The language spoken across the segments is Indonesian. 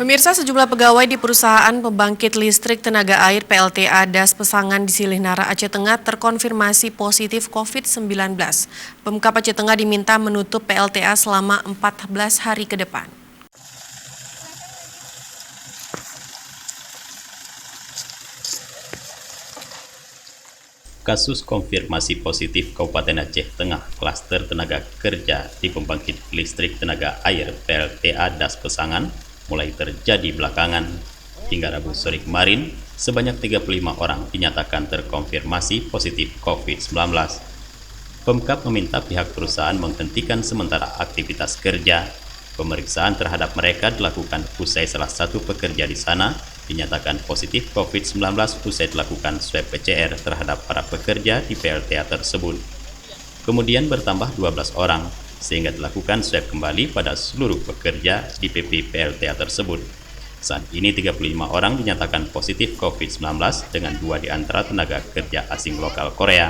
Pemirsa, sejumlah pegawai di perusahaan pembangkit listrik tenaga air PLTA Das Pesangan di Silih-Nara, Aceh Tengah terkonfirmasi positif COVID-19. Pemkab Aceh Tengah diminta menutup PLTA selama 14 hari ke depan. Kasus konfirmasi positif Kabupaten Aceh Tengah klaster tenaga kerja di pembangkit listrik tenaga air PLTA Das Pesangan mulai terjadi belakangan. Hingga Rabu sore kemarin, sebanyak 35 orang dinyatakan terkonfirmasi positif COVID-19. Pemkab meminta pihak perusahaan menghentikan sementara aktivitas kerja. Pemeriksaan terhadap mereka dilakukan usai salah satu pekerja di sana dinyatakan positif COVID-19 usai dilakukan swab PCR terhadap para pekerja di PLTA tersebut. Kemudian bertambah 12 orang, sehingga dilakukan swab kembali pada seluruh pekerja di PP PLTA tersebut. Saat ini 35 orang dinyatakan positif COVID-19 dengan 2 di antara tenaga kerja asing lokal Korea.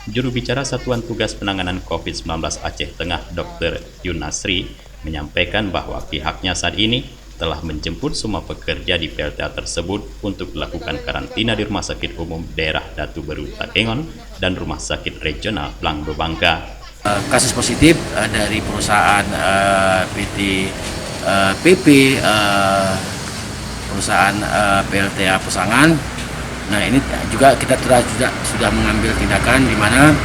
Juru bicara Satuan Tugas Penanganan COVID-19 Aceh Tengah Dr. Yunasri menyampaikan bahwa pihaknya saat ini telah menjemput semua pekerja di PLTA tersebut untuk dilakukan karantina di Rumah Sakit Umum Daerah Datu Beru Takengon dan Rumah Sakit Regional Langdo Bangka. Kasus positif dari perusahaan PT PP perusahaan PLTA Pesangan. Nah, ini juga kita sudah mengambil tindakan di mana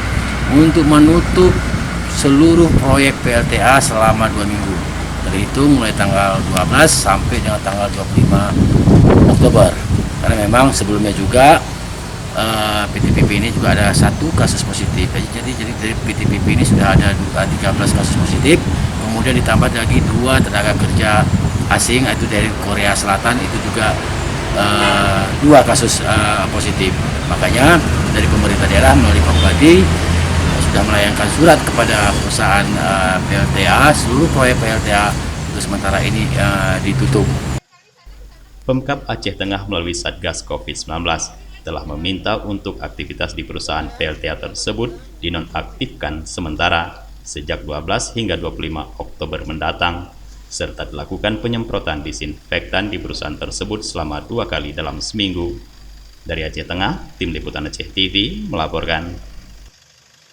untuk menutup seluruh proyek PLTA selama 2 minggu. Dari itu mulai tanggal 12 sampai dengan tanggal 25 Oktober. Karena memang sebelumnya juga PT PP ini juga ada 1 kasus positif. Jadi dari PT PP ini sudah ada 13 kasus positif. Kemudian ditambah lagi 2 tenaga kerja asing, itu dari Korea Selatan, itu juga 2 kasus positif. Makanya dari pemerintah daerah melalui Pak Bupati sudah melayangkan surat kepada perusahaan PLTA, seluruh proyek PLTA untuk sementara ini ditutup. Pemkab Aceh Tengah melalui Satgas COVID-19 telah meminta untuk aktivitas di perusahaan PLTA tersebut dinonaktifkan sementara sejak 12 hingga 25 Oktober mendatang, serta dilakukan penyemprotan disinfektan di perusahaan tersebut selama 2 kali dalam seminggu. Dari Aceh Tengah, Tim Liputan Aceh TV melaporkan.